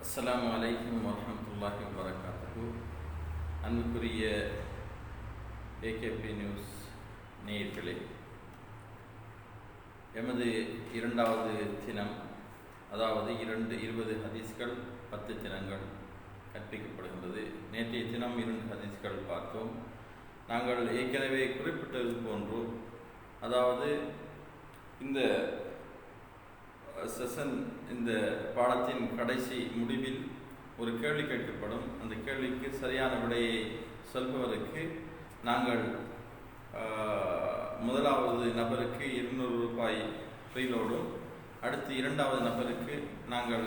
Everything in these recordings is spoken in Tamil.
அஸ்ஸலாமு அலைக்கும் வரஹ்மத்துல்லாஹி வபரகாத்துஹு. அன்புக்குரிய ஏகேபி நியூஸ் நேயர்களே, எமது இரண்டாவது தினம், அதாவது 20 ஹதீஸ்கள் 10 தினங்கள் கற்பிக்கப்படுகின்றது. நேற்றைய தினம் 2 ஹதீஸ்கள் பார்த்தோம். நாங்கள் ஏற்கனவே குறிப்பிட்டது போன்று, அதாவது இந்த செஷன், இந்த பாடத்தின் கடைசி முடிவில் ஒரு கேள்வி கேட்கப்படும். அந்த கேள்விக்கு சரியான விடையை சொல்பவருக்கு நாங்கள் முதலாவது நபருக்கு 200 ரூபாய் ஃப்ரீலோடும், அடுத்து இரண்டாவது நபருக்கு நாங்கள்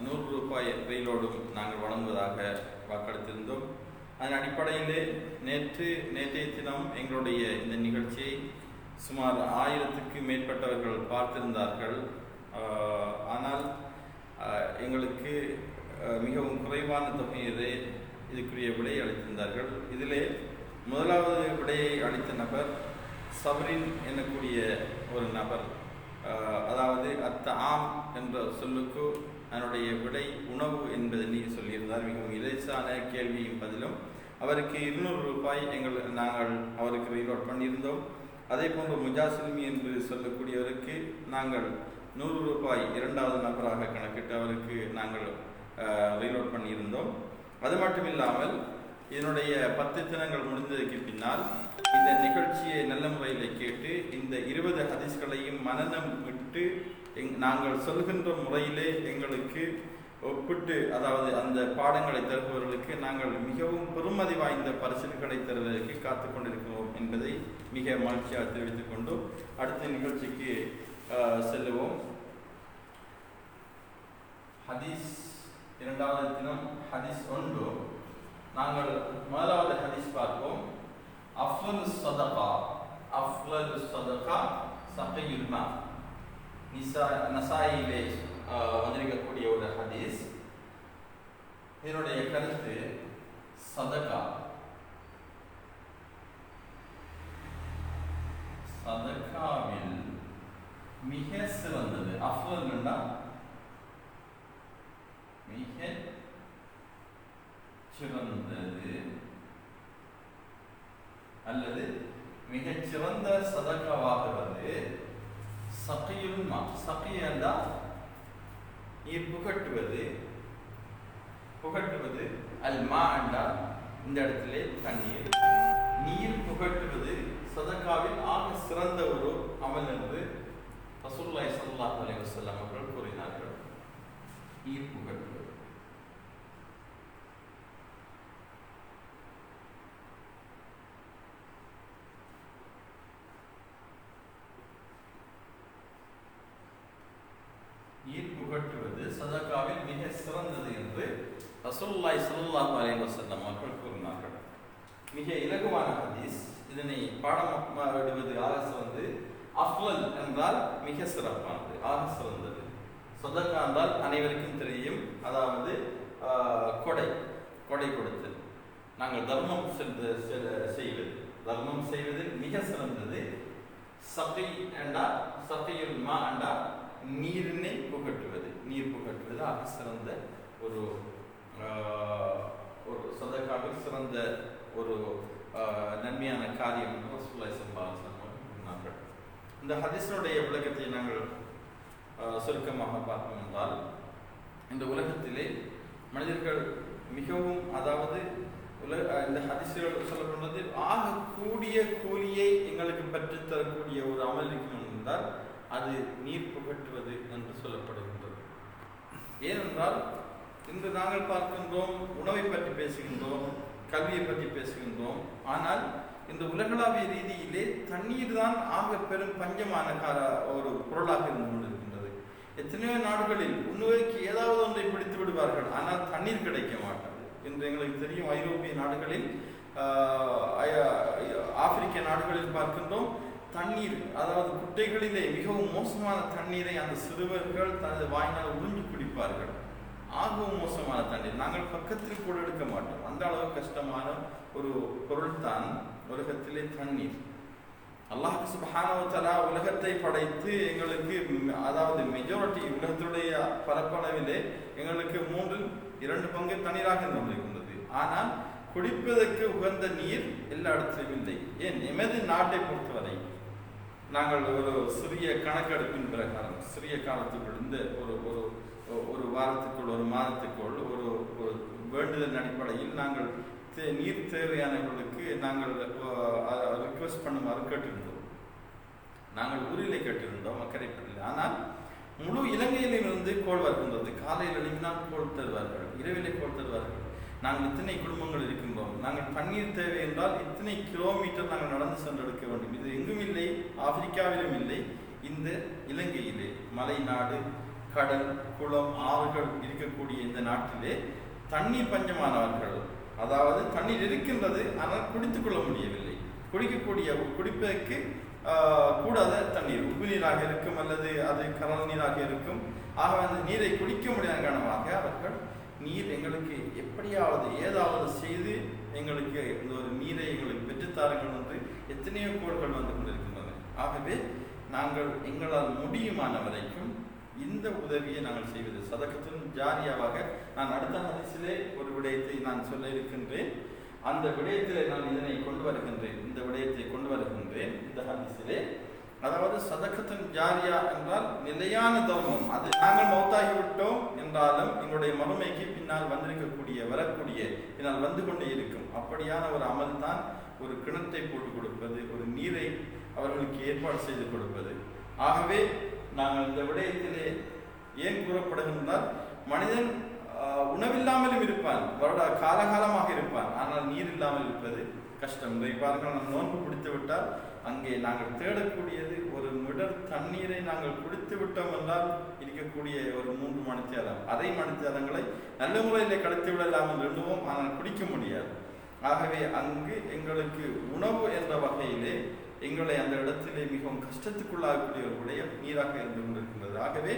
100 ரூபாய் ஃப்ரீலோடும் நாங்கள் வழங்குவதாக வாக்களித்திருந்தோம். அதன் அடிப்படையிலே நேற்றைய தினம் எங்களுடைய இந்த நிகழ்ச்சியை சுமார் 1000க்கு மேற்பட்டவர்கள் பார்த்திருந்தார்கள். ஆனால் எங்களுக்கு மிகவும் குறைவான தொகையிலே இதுக்குரிய விடையை அளித்திருந்தார்கள். இதிலே முதலாவது விடையை அளித்த நபர் சபரின் என்னக்கூடிய ஒரு நபர், அதாவது ஆம் என்ற சொல்லுக்கு அதனுடைய விடை உணவு என்பதை சொல்லியிருந்தார். மிகவும் இலேசான கேள்வியும் பதிலும். அவருக்கு 200 ரூபாய் நாங்கள் அவருக்கு ரீலோட் பண்ணியிருந்தோம். அதே போன்று முஜாசில்மி என்று சொல்லக்கூடியவருக்கு நாங்கள் 100 ரூபாய் இரண்டாவது நபராக கணக்கிட்டு அவருக்கு நாங்கள் ரீலோட் பண்ணியிருந்தோம். அது மட்டும் இல்லாமல் இதனுடைய 10 தினங்கள் முடிந்ததுக்கு பின்னால் இந்த நிகழ்ச்சியை நல்ல முறையில் கேட்டு இந்த 20 ஹதீஸ்களையும் மனனம் விட்டு நாங்கள் சொல்கின்ற முறையிலே எங்களுக்கு ஒப்பிட்டு, அதாவது அந்த பாடங்களை தருபவர்களுக்கு நாங்கள் மிகவும் பெருமதி வாய்ந்த பரிசுகளை தருவதற்கு காத்து கொண்டிருக்கிறோம் என்பதை மிக மகிழ்ச்சியாக தெரிவித்துக் கொண்டு அடுத்த நிகழ்ச்சிக்கு செல்லுவோம். ஹதீஸ் இரண்டாவது தினம் ஹதீஸ் 1. நாங்கள் முதலாவது ஹதீஸ் பார்ப்போம். அஃலு சதகா சகையுல் மா. நசாயிலே வந்திருக்கக்கூடிய ஒரு ஹதீஸ். இதனுடைய கருத்து, சதகாவில் மிக சிறந்தது. அஃலல் என்றால் மிக சிறந்தது அல்லது மிகச்சிறந்த சதகாவாகிறது சகையுல் மா. சகி என்றால் நீர் புகட்டுவது. அல் மா என்றால் இந்த இடத்திலே தண்ணீர். நீர் புகட்டுவது சதகாவில் ஆக சிறந்த ஒரு அமல் என்று ரசூலுல்லாஹி ஸல்லல்லாஹு அலைஹி வஸல்லம் அவர்கள் கூறினார்கள். நீர் புகட்டுவது. நீர் புகட்டுவது சதகாவில் மிக சிறந்தது என்று ரசூலுல்லாஹி ஸல்லல்லாஹு அலைஹி வஸல்லம் அவர்கள் கூறினார்கள். மிக இலகுவான ஹதீஸ். இதனை பாடமிடுவது ஆக சிறந்து. அஃலல் என்றால் மிக சிறப்பானது, ஆக சிறந்தது. சதகா என்றால் அனைவருக்கும் தெரியும், அதாவது கொடை கொடுத்தல். நாங்கள் தர்மம் செய்வதில் மிக சிறந்தது. சகை என்றால் சகையுல் மா என்றால் நீரினை புகட்டுவது. நீர் புகட்டுவது ஆக சிறந்த ஒரு சதகாவில் சிறந்த ஒரு நன்மையான காரியம் என்று ரசூலுல்லாஹி ஸல்லல்லாஹு அலைஹி வஸல்லம் சொன்னார்கள். இந்த ஹதீஸினுடைய விளக்கத்தை நாங்கள் சுருக்கமாக பார்ப்போம் என்றால், இந்த உலகத்திலே மனிதர்கள் மிகவும், அதாவது இந்த ஹதீஸ்கள் சொல்லப்படுவது ஆக கூடிய கூலியை எங்களுக்கு பெற்றுத்தரக்கூடிய ஒரு அமல் இருக்கணும் என்றால் அது நீர் புகட்டுவது என்று சொல்லப்படுகின்றது. ஏனென்றால் இன்று நாங்கள் பார்க்கின்றோம், உணவை பற்றி பேசுகின்றோம், கல்வியை பற்றி பேசுகின்றோம். ஆனால் இந்த உலகளாவிய ரீதியிலே தண்ணீர் தான் ஆக பெரும் பஞ்சமான ஒரு பொருளாக இருந்து கொண்டிருக்கின்றது. எத்தனையோ நாடுகளில் உண்ணுவதற்கு ஏதாவது ஒன்றை பிடித்து விடுவார்கள், ஆனால் தண்ணீர் கிடைக்க மாட்டாது. என்று எங்களுக்கு தெரியும், ஐரோப்பிய நாடுகளில், ஆப்பிரிக்க நாடுகளில் பார்க்கின்றோம், தண்ணீர், அதாவது குட்டைகளிலே மிகவும் மோசமான தண்ணீரை அந்த சிறுவர்கள் தனது வாயினால் உறிஞ்சு குடிப்பார்கள். ஆகவும் மோசமான தண்ணீர் நாங்கள் பக்கத்தில் கூட எடுக்க மாட்டோம். அந்த அளவு கஷ்டமான ஒரு பொருள் தான் உலகத்திலே தண்ணீர். அல்லாஹ் சுப்ஹானஹு வ தஆலா உலகத்தை படைத்து எங்களுக்கு, அதாவது மெஜாரிட்டி உலகத்துடைய பரப்பளவிலே எங்களுக்கு 2 பங்கு தண்ணீராக இருக்கின்றது. ஆனால் குடிப்பதற்கு உகந்த நீர் எல்லா இடத்திலும் இல்லை. ஏன்? எமது நாட்டை பொறுத்தவரை நாங்கள் ஒரு சிறிய கணக்கெடுப்பின் பிரகாரம் சிறிய காலத்துக்குள் இந்த ஒரு வாரத்துக்குள் ஒரு மாதத்துக்குள் ஒரு வேண்டுதல் அடிப்படையில் நாங்கள் நீர் தேவையானவர்களுக்கு நாங்கள் ரிக்வெஸ்ட் பண்ணுமாறு கேட்டிருந்தோம். நாங்கள் ஊரிலே கேட்டிருந்தோம், அக்கரைப்பட்டில். ஆனால் முழு இலங்கையிலிருந்து கோல் வருகின்றது. காலையில் எழுப்பினால் கோல் தருவார்கள், இரவிலே கோல் தருவார்கள். நாங்கள் இத்தனை குடும்பங்கள் இருக்கின்றோம், நாங்கள் தண்ணீர் தேவை என்றால் இத்தனை கிலோமீட்டர் நாங்கள் நடந்து சென்றெடுக்க வேண்டும். இது எங்கும் இல்லை, ஆப்பிரிக்காவிலும் இல்லை, இந்த இலங்கையிலே மலை நாடு, கடல், குளம், ஆறுகள் இருக்கக்கூடிய இந்த நாட்டிலே தண்ணீர் பஞ்சமானவர்கள். அதாவது தண்ணீர் இருக்கின்றது, ஆனால் குடித்துக் கொள்ள முடியவில்லை. குடிப்பதற்கு கூடாத தண்ணீர் உப்பு நீராக இருக்கும் அல்லது அது கடல் நீராக இருக்கும். ஆக அந்த நீரை குடிக்க முடியாத காரணமாக அவர்கள் நீர் எங்களுக்கு எப்படியாவது ஏதாவது செய்து எங்களுக்கு இந்த ஒரு நீரை எங்களுக்கு பெற்றுத்தாருங்கள் என்று எத்தனையோ கோள்கள் வந்து கொண்டிருக்கின்றன. ஆகவே நாங்கள் எங்களால் முடியுமான வரைக்கும் இந்த உதவியை நாங்கள் செய்வது சதகத்துன் ஜாரியாவாக. நான் அடுத்த ஹதீஸிலே ஒரு விடயத்தை நான் சொல்ல இருக்கின்றேன். அந்த விடயத்திலே நான் இதனை கொண்டு வருகின்றேன், இந்த விடயத்தை கொண்டு வருகின்றேன் இந்த ஹதீஸிலே. அதாவது சதகத்துன் ஜாரியா என்றால் நிலையான தர்மம். அது நாங்கள் மௌத்தாகிவிட்டோம் என்றாலும் எங்களுடைய மறுமைக்கு பின்னால் வரக்கூடிய பின்னால் வந்து கொண்டே இருக்கும். அப்படியான ஒரு அமல் தான் ஒரு கிணத்தை போட்டு கொடுப்பது, ஒரு நீரை அவர்களுக்கு ஏற்பாடு செய்து கொடுப்பது. ஆகவே நாங்கள் இந்த விடயத்திலே ஏன் கூறப்படுகின்றால், மனிதன் உணவில்லாமலும் இருப்பான், காலகாலமாக இருப்பான், ஆனால் நீர் இல்லாமல் இருப்பது கஷ்டம். பாருங்கள், நாம் நோன்பு பிடித்து விட்டால் அங்கே நாங்கள் தேடக்கூடியது ஒரு மிடர் தண்ணீரை நாங்கள் குடித்து விட்டோம் என்றால் இருக்கக்கூடிய ஒரு 3 மணித்தியாலம், அரை மணித்தியாலங்களை நல்ல முறையில் கடத்தி விடலாம் என்று எண்ணுவோம், ஆனால் குடிக்க முடியாது. ஆகவே அங்கு எங்களுக்கு உணவு என்ற வகையிலே எங்களை அந்த இடத்திலே மிகவும் கஷ்டத்துக்குள்ளாகக்கூடிய ஒரு விடயம் நீராக இருந்து கொண்டிருக்கின்றது. ஆகவே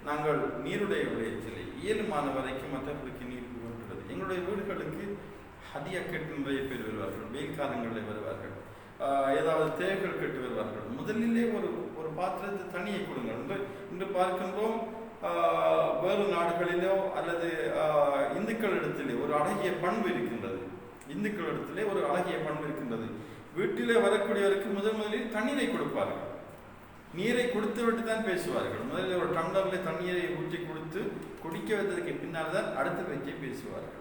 நாங்கள் நீருடைய விடயத்திலே இயலுமான வரைக்கும் மற்றவர்களுக்கு நீர் கொண்டுள்ளது. எங்களுடைய வீடுகளுக்கு ஹதியா கேட்டு நிறைய பேர் வருவார்கள், வெயில் காலங்களில் வருவார்கள், ஏதாவது தேவைகள் கேட்டு வருவார்கள். முதலிலே ஒரு பாத்திரத்தை தண்ணியை கொடுங்கள். இன்று பார்க்கின்றோம், வேறு நாடுகளிலோ அல்லது இந்துக்களிடத்திலே ஒரு அழகிய பண்பு இருக்கின்றது. இந்துக்களிடத்திலே ஒரு அழகிய பண்பு இருக்கின்றது. வீட்டிலே வரக்கூடியவருக்கு முதலில் தண்ணீரை கொடுப்பார்கள், நீரை கொடுத்து விட்டு தான் பேசுவார்கள். முதலில் ஒரு டம்ளரில் தண்ணீரை ஊற்றி கொடுத்து குடிக்க வைத்ததுக்கு பின்னால் தான் அடுத்த பேச்சை பேசுவார்கள்.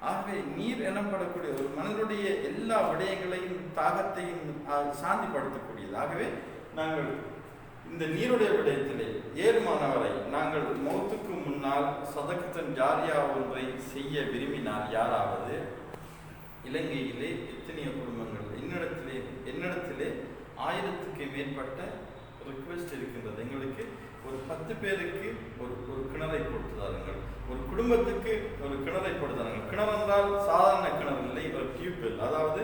ஆகவே நீர் எனப்படக்கூடிய ஒரு மனிதனுடைய எல்லா விடயங்களையும் தாகத்தையும் சாந்திப்படுத்தக்கூடியது. ஆகவே நாங்கள் இந்த நீருடைய விடயத்திலே ஏழுமானவரை நாங்கள் மௌத்துக்கு முன்னால் சதகத்தன் ஜாரியா ஒன்றை செய்ய விரும்பினால், யாராவது இலங்கையிலே எத்தனையோ குடும்பங்கள் என்னிடத்திலே 1000க்கு மேற்பட்ட ரிக்வெஸ்ட் இருக்கின்றது. எங்களுக்கு ஒரு 10 பேருக்கு ஒரு கிணறை போட்டு தாருங்கள், ஒரு குடும்பத்துக்கு ஒரு கிணறை போட்டு தாருங்கள். கிணறு என்றால் சாதாரண கிணறு இல்லை, ஒரு டியூப்வெல், அதாவது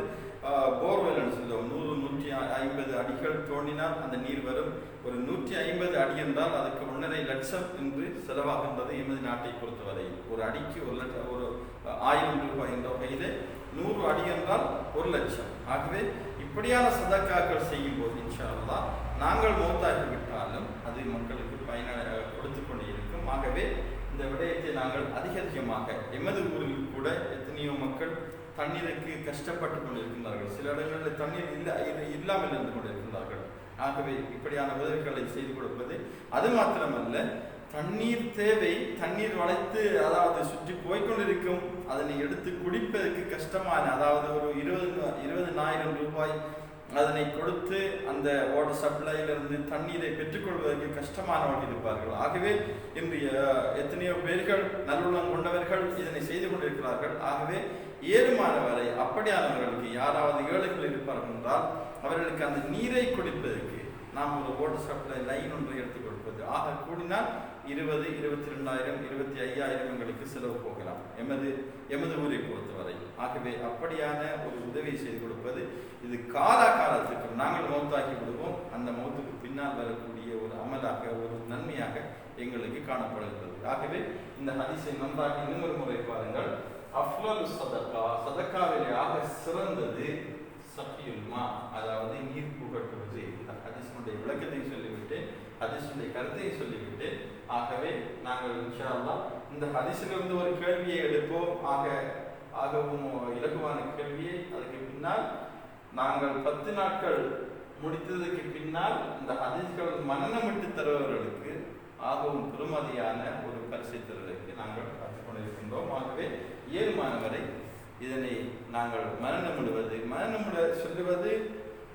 போர்வெல் என்று சொல்லுவோம். 100-150 அடிகள் தோண்டினால் அந்த நீர் வரும். ஒரு 150 அடி என்றால் அதுக்கு 1.5 லட்சம் என்று செலவாகின்றது எமது நாட்டை பொறுத்தவரையில். ஒரு அடிக்கு 1000 ரூபாய் என்ற வகையிலே 100 அடி என்றால் 1 லட்சம். ஆகவே இப்படியான சதக்காக்கள் செய்யும் போது இன்ஷா அல்லாஹ் நாங்கள் மௌத்தாகிவிட்டாலும் அது மக்களுக்கு கொடுத்து கொண்டே இருக்கும். ஆகவே இந்த விடயத்தை நாங்கள் அதிகமாக எமது ஊரில் கூட எத்தனையோ மக்கள் தண்ணீருக்கு கஷ்டப்பட்டு கொண்டிருக்கின்றார்கள். சில இடங்களில் தண்ணீர் இல்லாமல் இருந்து கொண்டிருக்கின்றார்கள். ஆகவே இப்படியான உதவிகளை செய்து கொடுப்பது, அது மாத்திரமல்ல, தண்ணீர் தேவை, தண்ணீர் வளைத்து அதாவது சுற்றி போய்கொண்டிருக்கும், அதனை எடுத்து குடிப்பதற்கு கஷ்டமான, அதாவது ஒரு 20,000 ரூபாய் அதனை கொடுத்து அந்த வாட்டர் சப்ளையிலிருந்து தண்ணீரை பெற்றுக்கொள்வதற்கு கஷ்டமானவர்கள் இருப்பார்கள். ஆகவே இன்றைய எத்தனையோ பேர்கள் நல்லுள்ளம் கொண்டவர்கள் இதனை செய்து கொண்டிருக்கிறார்கள். ஆகவே ஏழுமானவரை அப்படியானவர்களுக்கு யாராவது ஏழைகள் இருப்பார்கள் என்றால் அவர்களுக்கு அந்த நீரை குடிப்பதற்கு நாம் ஒரு வாட்டர் சப்ளை லைன் ஒன்றை எடுத்துக் கொடுப்பது, ஆக கூடினால் 20, 22,000, 25,000 எங்களுக்கு செலவு போகலாம் எமது ஊரை பொறுத்தவரை. ஆகவே அப்படியான ஒரு உதவி செய்து கொடுப்பது, இது காலத்துக்கு நாங்கள் மௌத்தாக்கி விடுவோம், அந்த மௌத்துக்கு பின்னால் வரக்கூடிய ஒரு அமலாக, ஒரு நன்மையாக எங்களுக்கு காணப்படுகிறது. ஆகவே இந்த ஹதீஸை நன்றாக இன்னொரு முறை பாருங்கள். அஃலல் சதக்கா, சதக்காவிலே ஆக சிறந்தது சஃபியுல் மா, அதாவது நீர் புகட்டுவது. இந்த ஹதீஸினுடைய விளக்கத்தை சொல்லிவிட்டு ஹதீஸுடைய கருத்தை சொல்லிவிட்டு, ஆகவே நாங்கள் இன்ஷா அல்லாஹ் இந்த ஹதீஸிலிருந்து ஒரு கேள்வியை எடுப்போம். ஆகவும் இலகுவான கேள்வியை. அதுக்கு பின்னால் நாங்கள் 10 நாட்கள் முடித்ததுக்கு பின்னால் இந்த ஹதீஸ்கள் மனநமிட்டு தருபவர்களுக்கு ஆகவும் பெருமதியான ஒரு பரிசை தருவதற்கு நாங்கள் காத்துக்கொண்டிருக்கின்றோம். ஆகவே 7 மாணவரை இதனை நாங்கள் மனநமிட சொல்லுவது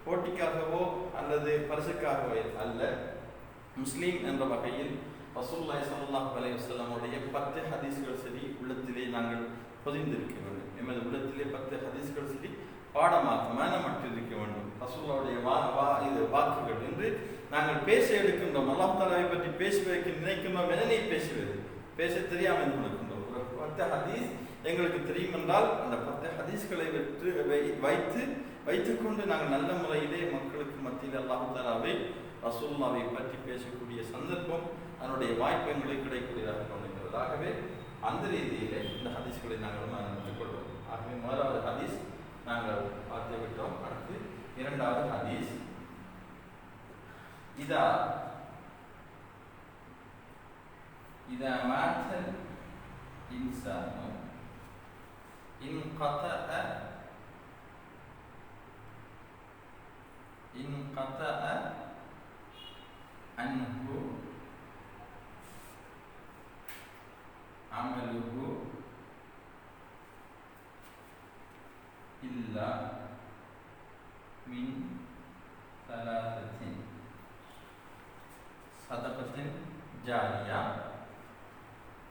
போட்டிக்காகவோ அல்லது பரிசுக்காகவோ அல்ல. முஸ்லீம் என்ற வகையில் ரசூலுல்லாஹி ஸல்லல்லாஹு அலைஹி வஸல்லம் உடைய 10 ஹதீஸ்கள் சரி உள்ளத்திலே நாங்கள் பொதிந்திருக்க வேண்டும். எமது உள்ளத்திலே 10 ஹதீஸ்கள் சரி பாடமாக மனமற்றிருக்க வேண்டும். ரசூலுல்லாஹுடைய இது வாக்குகள் என்று நாங்கள் பேச எடுக்கின்றோம். அல்லாஹ் தஆலாவை பற்றி பேசுவதற்கு நினைக்கின்றோம். எதனை பேசுவது? பேச தெரியாமல் இருக்கின்றோம். 10 ஹதீஸ் எங்களுக்கு தெரியும் என்றால் அந்த 10 ஹதீஸ்களை வைத்துக்கொண்டு நாங்கள் நல்ல முறையிலே மக்களுக்கு மத்தியில் அல்லாஹ் தஆலாவை ரசூலுல்லாஹை பற்றி பேசக்கூடிய சந்தர்ப்பம், அதனுடைய வாய்ப்பு எங்களுக்கு கிடைக்கக்கூடியதாக கொண்டிருக்கிறது. ஆகவே அந்த ரீதியிலே இந்த ஹதீஸ்களை நாங்கள் மனதில் கொள்வோம். ஆகவே முதலாவது ஹதீஸ் நாங்கள் பார்த்து விட்டோம். அடுத்து 2வது ஹதீஸ். இதா மாத்தல் இன்சானு انقطع عنه عمله إلا من 3: صدقة جارية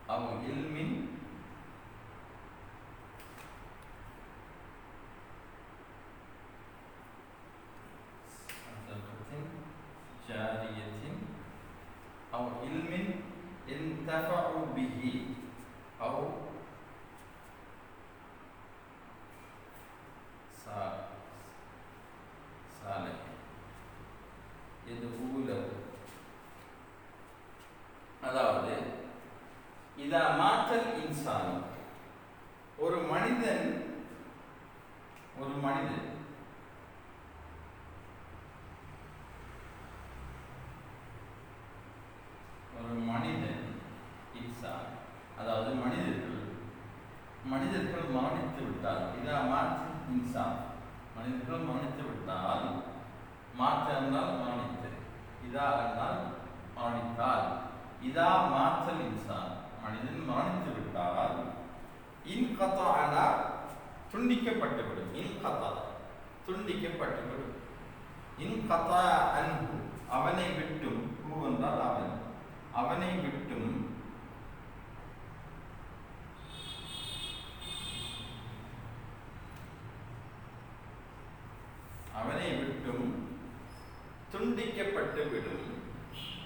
أو علم جارية أو علم انتفعوا به أو صالح يدعو له. அதாவது இதா மாத்தல் இன்சான், ஒரு மனிதன் இன்சான், அதாவது மனிதர்கள் மரணித்து விட்டால், இதா மாத்தல் இன்சான், மனிதர்கள் மரணித்து விட்டால், மாற்ற என்றால் மரணித்து, இதா என்றால் மரணித்தால், இதா மாத்தல் இன்சான், மனிதன் மரணித்து விட்டால், இன்கதஅனா துண்டிக்கப்பட்டுவிடும். துண்டிக்கப்பட்டுவிடும். இன்கதஅ அன்ஹு, அவனை விட்டும், என்றால் அவனை விட்டும், துண்டிக்கப்பட்டுவிடும்.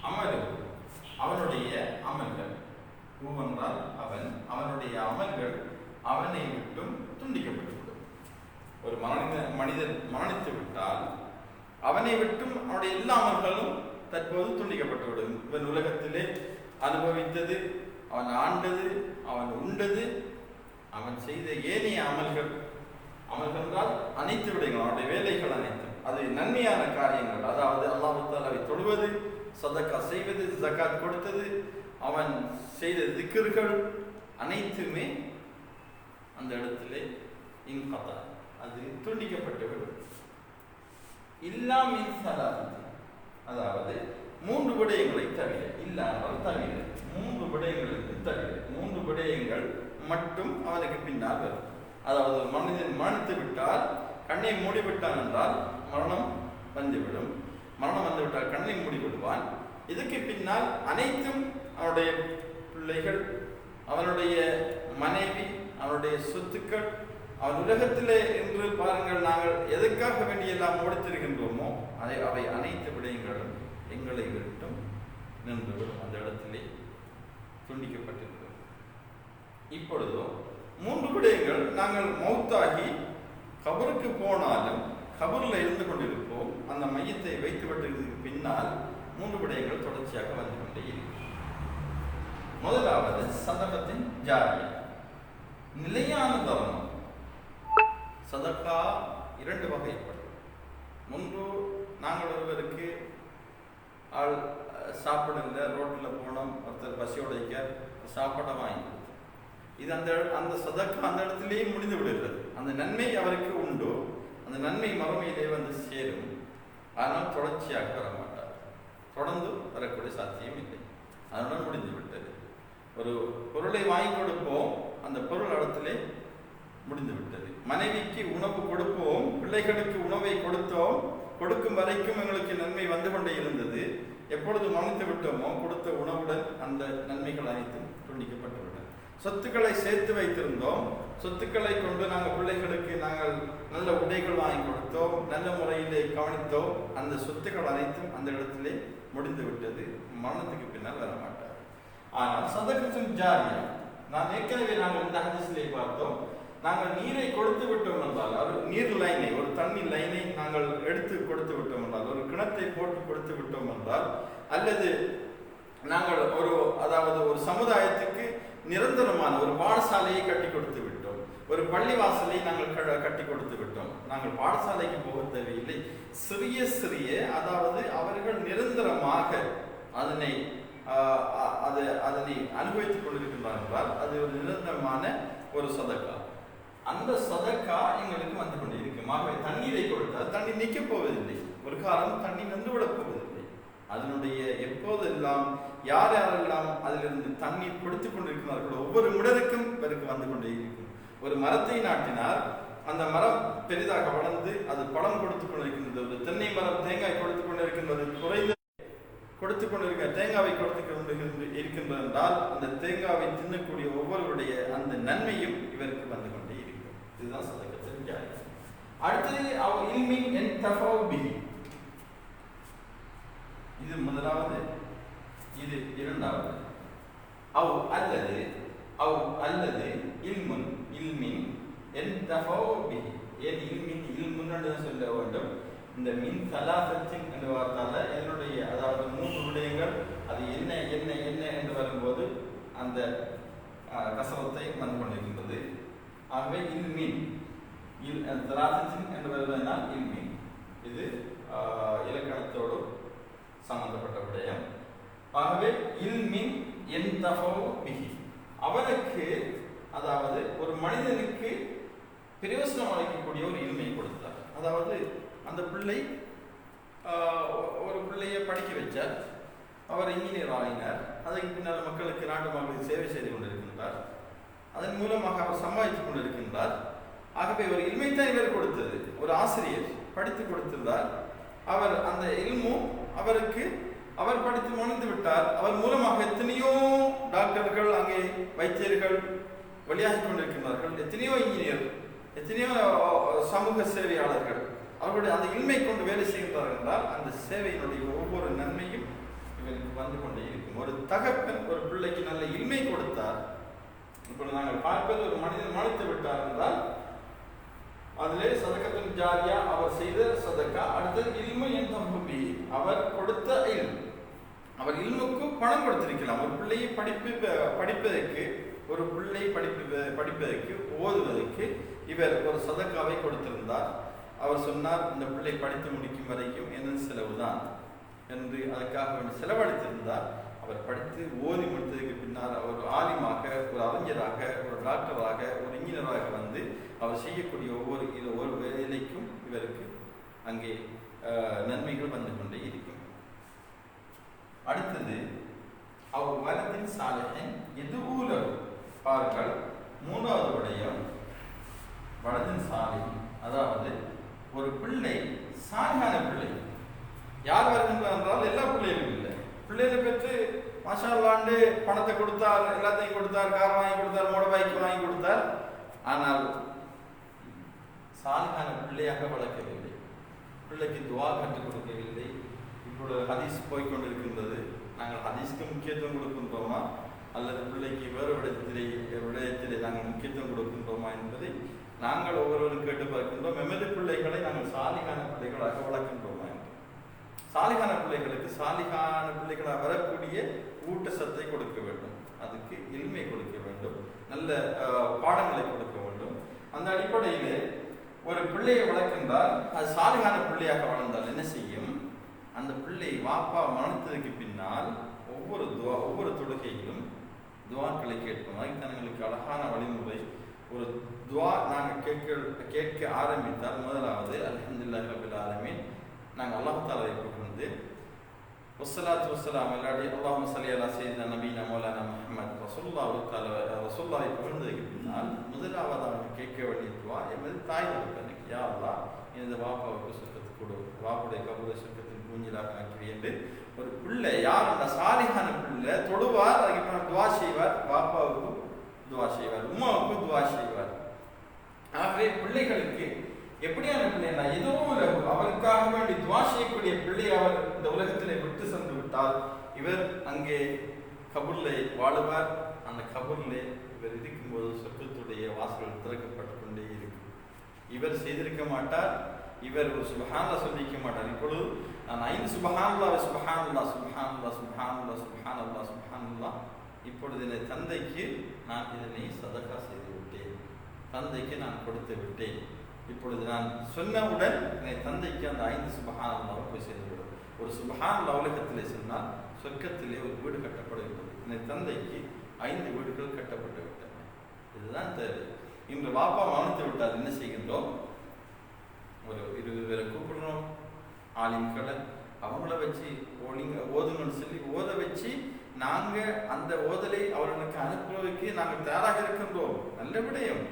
அமலு, அவனுடைய அமல்கள், என்றால் அவனுடைய அமல்கள் அவனை விட்டும் துண்டிக்கப்பட்டுவிடும். ஒரு மனிதன் மரணித்து விட்டால் அவனை விட்டும் அவனுடைய எல்லா அமல்களும் தற்போது துண்டிக்கப்பட்டுவிடும். இவன் உலகத்திலே அனுபவித்தது, அவன் ஆண்டது, அவன் உண்டது, அவன் செய்த ஏனைய அமல்கள் என்றால் அனைத்து விடயங்கள், அவனுடைய வேலைகள் அனைத்தும், அது நன்மையான காரியங்கள், அதாவது அல்லாஹ் தஆலாவை தொழுவது, சதகா செய்வது, ஜகாத் கொடுத்தது, அவன் செய்த திக்ர்கள் அனைத்துமே அந்த இடத்திலே இன்கதா, அது துண்டிக்கப்பட்டுவிடும். இல்லா மின் ஸலாத், அதாவது 3 விடயங்களை தவிர, இல்லாமல் தவிர, 3 விடயங்களுக்கு தவிர, 3 விடயங்கள் மட்டும் அவனுக்கு பின்னால் வரும். அதாவது மனிதன் மரணித்து விட்டால், கண்ணை மூடிவிட்டான் என்றால் மரணம் வந்துவிடும். மரணம் வந்துவிட்டால் கண்ணை மூடிவிடுவான். இதுக்கு பின்னால் அனைத்தும் அவனுடைய பிள்ளைகள், அவனுடைய மனைவி, அவனுடைய சொத்துக்கள், அவன் உலகத்திலே என்று பாருங்கள், நாங்கள் எதற்காக வேண்டியெல்லாம் முடித்திருக்கின்றோமோ அவை அனைத்து விடயங்களும் எங்களை விட்டும் நின்றுவிடும். அந்த இடத்திலே துண்டிக்கப்பட்டிருக்கிறோம். இப்பொழுதோ 3 விடயங்கள், நாங்கள் மௌத்தாகி கபருக்கு போனாலும் கபரில் இருந்து கொண்டிருப்போம். அந்த மையத்தை வைத்து விட்டதுக்கு பின்னால் 3 விடயங்கள் தொடர்ச்சியாக வந்து கொண்டே இருக்கும். முதலாவது சதகத்தின் ஜாரியா, நிலையான தர்மம். சதகா இரண்டு வகைப்படும். முன்பு நாங்கள் ஒருவருக்கு ஆள் சாப்பிடல, ரோட்டில் போனோம், ஒருத்தர் பசியோட சாப்பாடை வாங்கி கொடுத்தோம். இது அந்த சதக்கா அந்த இடத்திலேயே முடிந்து விடுகிறது. அந்த நன்மை அவருக்கு உண்டு, அந்த நன்மை மறுமையிலே வந்து சேரும். ஆனால் தொடர்ச்சியாக வர மாட்டார், தொடர்ந்து வரக்கூடிய சாத்தியம் இல்லை, அதனுடன் முடிந்து விட்டது. ஒரு பொருளை வாங்கி கொடுப்போம், அந்த பொருள் இடத்திலே முடிந்து விட்டது. மனைவிக்கு உணவு கொடுப்போம், பிள்ளைகளுக்கு உணவை கொடுத்தோம், கொடுக்கும் வரைக்கும் எங்களுக்கு நன்மை வந்து கொண்டே இருந்தது. எப்பொழுது மன்னித்து விட்டோமோ கொடுத்த உணவுடன் அந்த நன்மைகள் அனைத்தும் துண்டிக்கப்பட்டுவிட்டன. சொத்துக்களை சேர்த்து வைத்திருந்தோம், சொத்துக்களை கொண்டு நாங்கள் பிள்ளைகளுக்கு நாங்கள் நல்ல உடைகள் வாங்கி கொடுத்தோம், நல்ல முறையிலே கவனித்தோம், அந்த சொத்துக்கள் அனைத்தும் அந்த இடத்திலே முடிந்து விட்டது. மரணத்துக்கு பின்னால் வர மாட்டார். ஆனால் சதகத்துன் ஜாரியா, நான் ஏற்கனவே நாங்கள் இந்த ஹதீஸிலே பார்த்தோம், நாங்கள் நீரை கொடுத்து விட்டோம் என்றால், ஒரு நீர் லைனை, ஒரு தண்ணி லைனை நாங்கள் எடுத்து கொடுத்து விட்டோம் என்றால், ஒரு கிணத்தை போட்டு கொடுத்து விட்டோம் என்றால், அல்லது நாங்கள் அதாவது ஒரு சமுதாயத்துக்கு நிரந்தரமான ஒரு பாடசாலையை கட்டி கொடுத்து விட்டோம், ஒரு பள்ளிவாசலை நாங்கள் கட்டி கொடுத்து விட்டோம். நாங்கள் பாடசாலைக்கு போக தேவையில்லை, சிறிய சிறிய அதாவது அவர்கள் நிரந்தரமாக அதனை அனுபவித்துக் கொண்டிருக்கின்றார் என்றால் அது ஒரு நிரந்தரமான ஒரு சதக்கா. அந்த சதக்கா எங்களுக்கு வந்து கொண்டே இருக்கும். ஆகவே தண்ணீரை கொடுத்தால் தண்ணி நிற்க போவதில்லை, ஒரு காலம் தண்ணி நின்றுவிடப் போவதில்லை. அதனுடைய எப்போதெல்லாம் யார் யாரெல்லாம் அதிலிருந்து தண்ணீர் கொடுத்து கொண்டிருக்கிறார்களோ ஒவ்வொரு முடருக்கும் இவருக்கு வந்து கொண்டே இருக்கும். ஒரு மரத்தை நாட்டினார், அந்த மரம் பெரிதாக வளர்ந்து அது பழம் கொடுத்து கொண்டிருக்கின்றது. ஒரு தென்னை மரம் தேங்காய் கொடுத்து கொண்டிருக்கின்றது, குறைந்த கொடுத்து கொண்டிருக்க தேங்காவை கொடுத்து இருக்கின்றது என்றால் அந்த தேங்காவை தின்னக்கூடிய ஒவ்வொருவருடைய அந்த நன்மையும் இவருக்கு வந்து கொண்டே இருக்கும். இதுதான் சதகத்துல் ஜாரியா. அடுத்தது இது முதலாவது, இது இரண்டாவது. அல்லது இல்மின் என்தஃபவு பிஹி. ஏன் இல்முன்னு சொல்ல வேண்டும்? இந்த மின் தலாசத்தின் என்று வார்த்தால என்னுடைய அதாவது 3 விடயங்கள் அது என்ன என்ன என்ன என்று வரும்போது அந்த கசவத்தை வந்து கொண்டிருக்கின்றது. ஆகவே இல்மின் தலாசத்தின் என்று வருவதனால் இல்மின், இது இலக்கணத்தோடு சம்பந்தப்பட்ட விடயம். ஆகவே இல்மின் என்தஃபவு பிஹி, அவனுக்கு அதாவது ஒரு மனிதனுக்கு பிரயோசனம் அளிக்கக்கூடிய ஒரு இல்மை கொடுத்தார். அதாவது அந்த பிள்ளை ஒரு பிள்ளையை படிக்க வச்சார், அவர் இன்ஜினியர் ஆகினார், அதற்கு பின்னால் மக்களுக்கு நாட்டு மக்களுக்கு சேவை செய்து கொண்டிருக்கின்றார், அதன் மூலமாக அவர் சம்பாதித்துக் கொண்டிருக்கின்றார். ஆகவே ஒரு இல்மைத்தான் இவர் கொடுத்தது. ஒரு ஆசிரியர் படித்து கொடுத்திருந்தார், அவர் அந்த இல்மும் அவருக்கு அவர் படித்து மணிந்து விட்டார். அவர் மூலமாக எத்தனையோ டாக்டர்கள், அங்கே வைத்தியர்கள் வெளியாகி கொண்டிருக்கின்றார்கள், எத்தனையோ இன்ஜினியர், எத்தனையோ சமூக சேவையாளர்கள் அவர்களுடைய அந்த இல்மை கொண்டு வேலை செய்கின்றார்கள் என்றால் அந்த சேவையினுடைய ஒவ்வொரு நன்மையும் இவருக்கு வந்து கொண்டே இருக்கும். ஒரு தகப்பன் ஒரு பிள்ளைக்கு நல்ல இல்மை கொடுத்தார். இப்பொழுது நாங்கள் பார்ப்பது ஒரு மனிதன் மறைத்து விட்டார் என்றால் அதிலே சதகத்துல் ஜாரியா, அவர் செய்த சதக்கா. அடுத்தது இல்மு என்தஃபு, அவர் கொடுத்த இல்ம், அவர் இல்முக்கு பணம் கொடுத்திருக்கலாம். ஒரு பிள்ளையை படிப்பதற்கு, ஒரு பிள்ளை படிப்பதற்கு ஓதுவதற்கு இவர் ஒரு சதக்காவை கொடுத்திருந்தார். அவர் சொன்னார், இந்த பிள்ளை படித்து முடிக்கும் வரைக்கும் என்ன செலவுதான் என்று அதற்காக செலவழித்திருந்தார். அவர் படித்து ஓதி முடித்ததுக்கு பின்னால் அவர் ஆலிமாக, ஒரு அறிஞராக, ஒரு டாக்டராக, ஒரு இன்ஜினியராக வந்து அவர் செய்யக்கூடிய ஒவ்வொரு வேலைக்கும் இவருக்கு அங்கே நன்மைகள் வந்து கொண்டே இருக்கும். அடுத்தது வலதின் சாலிஹின் எதுவும் பார்கள். மூன்றாவது விடயம் வலதின் சாலிஹ், அதாவது ஒரு பிள்ளை சாலிஹான பிள்ளை. யார் வருகின்றார் என்றால் எல்லா பிள்ளைகளும் இல்லை. பிள்ளைகளை பெற்று மாஷா அல்லாண்டு பணத்தை கொடுத்தார், எல்லாத்தையும் கொடுத்தார், கார் வாங்கி கொடுத்தார், மோட பைக் வாங்கி கொடுத்தார், ஆனால் சாலிஹான பிள்ளையாக வளர்க்கவில்லை, பிள்ளைக்கு துவா கற்றுக் கொடுக்கவில்லை. இப்பொழுது ஹதீஸ் போய்கொண்டிருக்கின்றது. நாங்கள் ஹதீஸ்க்கு முக்கியத்துவம் கொடுக்கின்றோமா அல்லது பிள்ளைக்கு வேறு விடயத்திலே நாங்கள் முக்கியத்துவம் கொடுக்கின்றோமா என்பதை நாங்கள் ஒவ்வொருவரும் கேட்டு பார்க்கின்றோம். எமது பிள்ளைகளை நாங்கள் சாலிகான பிள்ளைகளாக வளர்க்கின்றோமா என்று. சாலிகான பிள்ளைகளுக்கு சாலிகான பிள்ளைகளாக வரக்கூடிய ஊட்டச்சத்தை கொடுக்க வேண்டும், அதுக்கு இல்மை கொடுக்க வேண்டும், நல்ல பாடங்களை கொடுக்க வேண்டும். அந்த அடிப்படையில் ஒரு பிள்ளையை வளர்க்கின்றால் அது சாலிகான பிள்ளையாக வளர்ந்தால் என்ன செய்யும்? அந்த பிள்ளை வாப்பா மரணத்திற்கு பின்னால் ஒவ்வொரு தொழுகையிலும் துவாக்களை கேட்போம். அதுக்கு அழகான வழிமுறை. ஒரு துவா நாங்கள் கேட்க ஆரம்பித்தால் முதலாவது அல்ஹம்துலில்லாஹி ரப்பில் ஆலமீன், நாங்கள் அல்லாஹ் தஆலாவை புகழ்ந்து வஸ்ஸலாத்து வஸ்ஸலாம் அலாடி அல்லாஹும்ம ஸல்லி அலா சய்யிதினா நபியினா மௌலானா முஹம்மத் ரசூலுல்லாஹி புகழ்ந்ததுக்கு பின்னால் முதலாவதாக கேட்க வேண்டிய துவா என்பது தாய் தகப்பனுக்கு. யா அல்லாஹ், எனது வாப்பாவுக்கு சுத்தத்தை கொடு, வாப்புடைய கபூரை சுத்தத்தின் பூஞ்சிலாக ஆக்கி என்று ஒரு பிள்ளை யார் அந்த சாலிகான பிள்ளை தொடுவார், அதுக்கு துவா செய்வார், வாப்பாவுக்கும் துவா செய்வார், உம்மாவுக்கும் துவா செய்வார். ஆகவே பிள்ளைகளுக்கு எப்படியான பிள்ளைனா ஏதோ அவருக்காக வேண்டி துவா செய்யக்கூடிய பிள்ளை அவர் இந்த உலகத்திலே விட்டு சென்று விட்டால் இவர் அங்கே கபூர்லே வாழுவார். அந்த கபூர்லே இவர் இருக்கும்போது சொர்க்கத்துடைய வாசல்கள் திறக்கப்பட்டு கொண்டே இருக்கும். இவர் செய்திருக்க மாட்டார், இவர் ஒரு சுப்ஹானல்லாஹ் சொல்லிக்க மாட்டார். இப்பொழுது நான் 5 சுப்ஹானல்லாஹ் சுப்ஹானல்லாஹ் சுப்ஹானல்லாஹ் சுப்ஹானல்லாஹ் சுப்ஹானல்லாஹ் சுப்ஹானல்லாஹ் இப்பொழுது என் தந்தைக்கு நான் இதனை சதகா செய்து விட்டேன், தந்தைக்கு நான் கொடுத்து விட்டேன். இப்பொழுது நான் சொன்னவுடன் என் தந்தைக்கு அந்த 5 சுப்ஹானல்லாஹ் போய் சேர்ந்துவிடும். ஒரு சுப்ஹானல்லாஹ் உலகத்திலே சொன்னால் சொர்க்கத்திலே ஒரு வீடு கட்டப்படுகிறது. என் தந்தைக்கு 5 வீடுகள் கட்டப்பட்டு விட்டன. இதுதான் தேவை. இன்று வாப்பா மரணித்து விட்டால் என்ன செய்கின்றோம்? ஒரு 20 பேரை கூப்பிடுறோம், ஆலிம்களை, அவங்கள வச்சு ஓதுங்கன்னு சொல்லி ஓத வச்சு நாங்கள் அந்த ஓதலை அவர்களுக்கு அனுப்புவதற்கு நாங்கள் தயாராக இருக்கின்றோம். நல்ல விடயம்.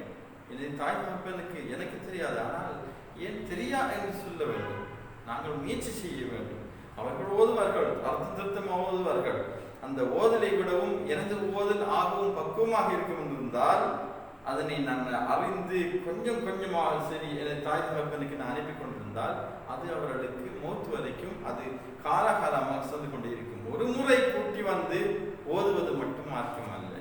எனது தாய் தகப்பனுக்கு எனக்கு தெரியாது, ஆனால் ஏன் தெரியா என்று சொல்ல வேண்டும். நாங்கள் முயற்சி செய்ய வேண்டும். அவர்கள் ஓதுவார்கள், அர்த்தம் திருத்தமாக ஓதுவார்கள். அந்த ஓதலை விடவும் எனது ஓதல் ஆகவும் பக்குவமாக இருக்கும் என்றிருந்தால் அதனை நான் அறிந்து கொஞ்சம் கொஞ்சமாக சரி எனது தாய் தகப்பனுக்கு நான் அனுப்பி கொண்டிருந்தால் அது அவர்களுக்கு மௌத்து வரைக்கும் அது காலகாலமாக சென்று கொண்டே இருக்கும். ஒரு முறை கூட்டி வந்து ஓதுவது மட்டும் மார்க்கம் அல்ல.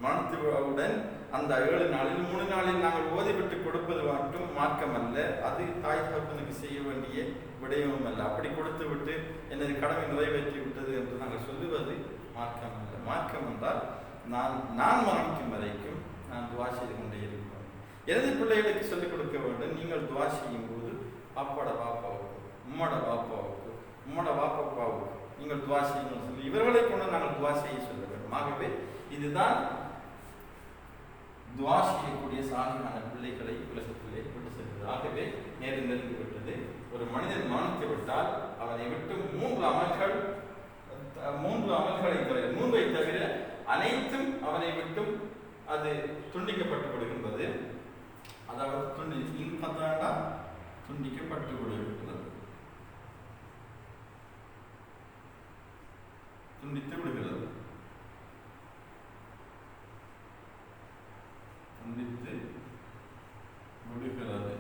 மரணத்துடன் அந்த 7 நாளில் 3 நாளில் நாங்கள் ஓதிவிட்டு கொடுப்பது மட்டும் மார்க்கம் அல்ல. அது தாய் தகப்பனுக்கு செய்ய வேண்டிய விடயமும் அல்ல. அப்படி கொடுத்து விட்டு எனது கடமை நிறைவேற்றி விட்டது என்று நாங்கள் சொல்லுவது மார்க்கம் அல்ல. மார்க்கம் என்றால் நான் மரணிக்கும் வரைக்கும் நான் துவா செய்து கொண்டே இருக்கிறேன். எனது பிள்ளைகளுக்கு சொல்லிக் கொடுக்க வேண்டும். நீங்கள் துவா செய்யும் போது அப்பாட பாப்பாவுக்கு, உம்மோட பாப்பாவுக்கு, உம்மோட பாப்பாவுக்கு நீங்கள் துவா செய்யணும் சொல்லி இவர்களை கொண்டு நாங்கள் துவா செய்ய சொல்ல வேண்டும். ஆகவே இதுதான் துவா செய்யக்கூடிய சாலிகான பிள்ளைகளை உலகத்திலே கொண்டு செல்வது. ஆகவே நேரம் நெருங்கி விட்டது. ஒரு மனிதன் மரணித்து விட்டால் அவனை விட்டு 3 அமல்களை தவிர அனைத்தும் அவனை விட்டும் அது துண்டிக்கப்பட்டு விடுகின்றது. அதாவது துண்டிக்கப்பட்டு விடுகின்றது, துண்டித்து விடுகிறது, துண்டித்து விடுகிறது.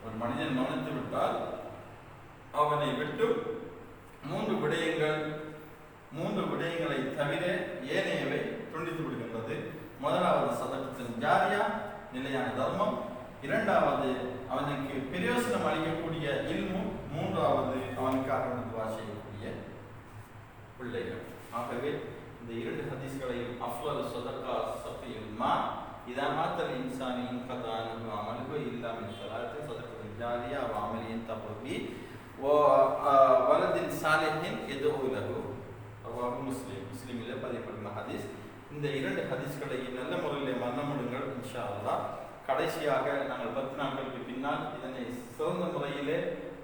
ஒரு மனிதன் மரணித்து விட்டால் அவனை விட்டு 3 விடயங்களை தவிர ஏனையவை துண்டித்து விடுகின்றது. முதலாவது சதகத்தின் ஜாரியா, நிலையான தர்மம். 2வது அவனுக்கு பிரயோசனம் அளிக்கக்கூடிய இல்மு. 3வது அவனுக்காக துவா செய்யக்கூடிய பிள்ளைகள். ஆகவே இந்த 2 ஹதீஸ்களையும் அஃலல் சதகா சஃபியுல் மா இதா மாத்தல் இன்சானி இன்கதான் அமலுஹு இல்லா மின் ஸலாத்தி சதகத்தின் ஜாரியா வ அமலின் தபவி வ வலதின் சாலிஹின் யதுஉ லஹு. ரவாஹு முஸ்லிமிலே பதியப்பட்ட ஹதீஸ். இந்த 2 ஹதீஸ்களை நல்ல முறையில் மன்னமிடுங்கள் இன்ஷா அல்லாஹ். கடைசியாக நாங்கள் 10 நாட்களுக்கு பின்னால் இதனை சிறந்த முறையிலே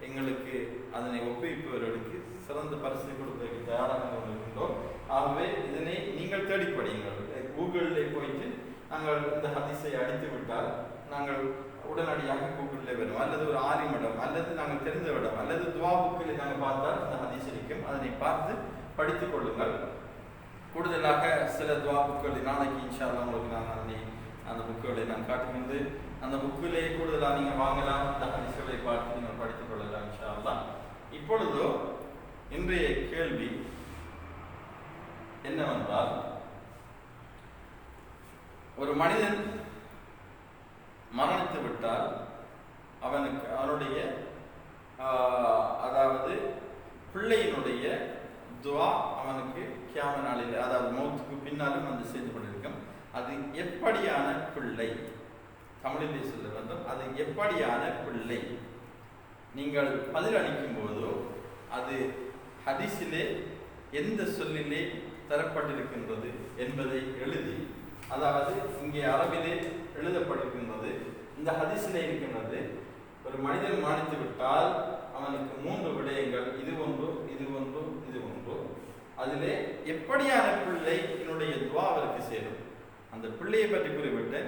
எங்களுக்கு அதனை ஒப்புவிப்பவர்களுக்கு சிறந்த பரிசு கொடுப்பதற்கு தயாராக இருக்கின்றோம். ஆகவே இதனை நீங்கள் தேடி படியுங்கள். கூகுளில் போயிட்டு நாங்கள் இந்த ஹதீஸை அடித்து விட்டால் நாங்கள் உடனடியாக கூகுளில் வரும், அல்லது ஒரு ஆலிமிடம், அல்லது நாங்கள் தெரிந்த இடம், அல்லது துவா புக்கில் நாங்கள் பார்த்தால் இந்த ஹதீஸ் இருக்கும். அதனை பார்த்து படித்துக் கொள்ளுங்கள். கூடுதலாக சில துவா புக்குகளை நாளைக்கு இன்ஷா அல்லாஹ் உங்களுக்கு நான் அந்த புக்குகளை நான் காட்டுகின்று. அந்த புக்கிலேயே கூடுதலாக நீங்கள் வாங்கலாம். இந்த ஹதீஸ்களை பார்த்து நீங்கள் படித்துக் கொள்ளலாம் இன்ஷா அல்லாஹ். இப்பொழுது இன்றைய கேள்வி என்னவென்றால், ஒரு மனிதன் மரணித்து விட்டால் அவனுடைய அதாவது பிள்ளையினுடைய துவா அவனுக்கு கியாம நாளில், அதாவது மௌத்துக்கு பின்னாலும் வந்து செய்து கொண்டிருக்கும். அது எப்படியான பிள்ளை? தமிழிலே சொல்ல வேண்டும். அது எப்படியான பிள்ளை? நீங்கள் பதிலளிக்கும் போதோ அது ஹதீஸிலே எந்த சொல்லிலே தரப்பட்டிருக்கின்றது என்பதை எழுதி, அதாவது இங்கே அரபிலே எழுதப்பட்டிருக்கின்றது, இந்த ஹதீஸிலே இருக்கின்றது. ஒரு மனிதன் மானித்து விட்டால் அவனுக்கு 3 விடயங்கள், இது ஒன்று, இது ஒன்று, இது ஒன்று. அதிலே எப்படியான பிள்ளை என்னுடைய துவா அவருக்கு சேரும். அந்த பிள்ளையை பற்றி குறிப்பிட்டு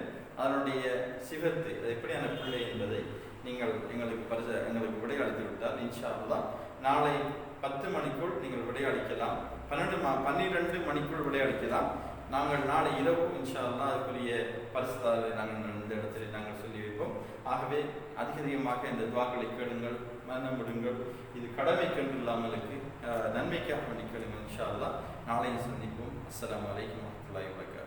அதனுடைய சிவத்து, அது எப்படியான பிள்ளை என்பதை நீங்கள் எங்களுக்கு விடையளித்து விட்டால் இன்ஷா அல்லாஹ் நாளை 10 மணிக்குள் நீங்கள் விடையளிக்கலாம், 12 மணிக்குள் விடையளிக்கலாம். நாங்கள் நாளை இரவு இன்ஷா அல்லாஹ் அதுக்குரிய பரிசுத்தாளரை நாங்கள் இந்த இடத்தில் நாங்கள் சொல்லி வைப்போம். ஆகவே அதிகமாக இந்த துவாக்களை கேளுங்கள், மரணம் விடுங்கள். இது கடமைக்கென்று இல்லாமலுக்கு நன்மைக்காக வேண்டி கேளுங்கள். இன்ஷா அல்லாஹ் நாளை சந்திப்போம். அஸ்ஸலாமு அலைக்கும் வரஹ்மத்துல்லாஹி வபரகாத்துஹு.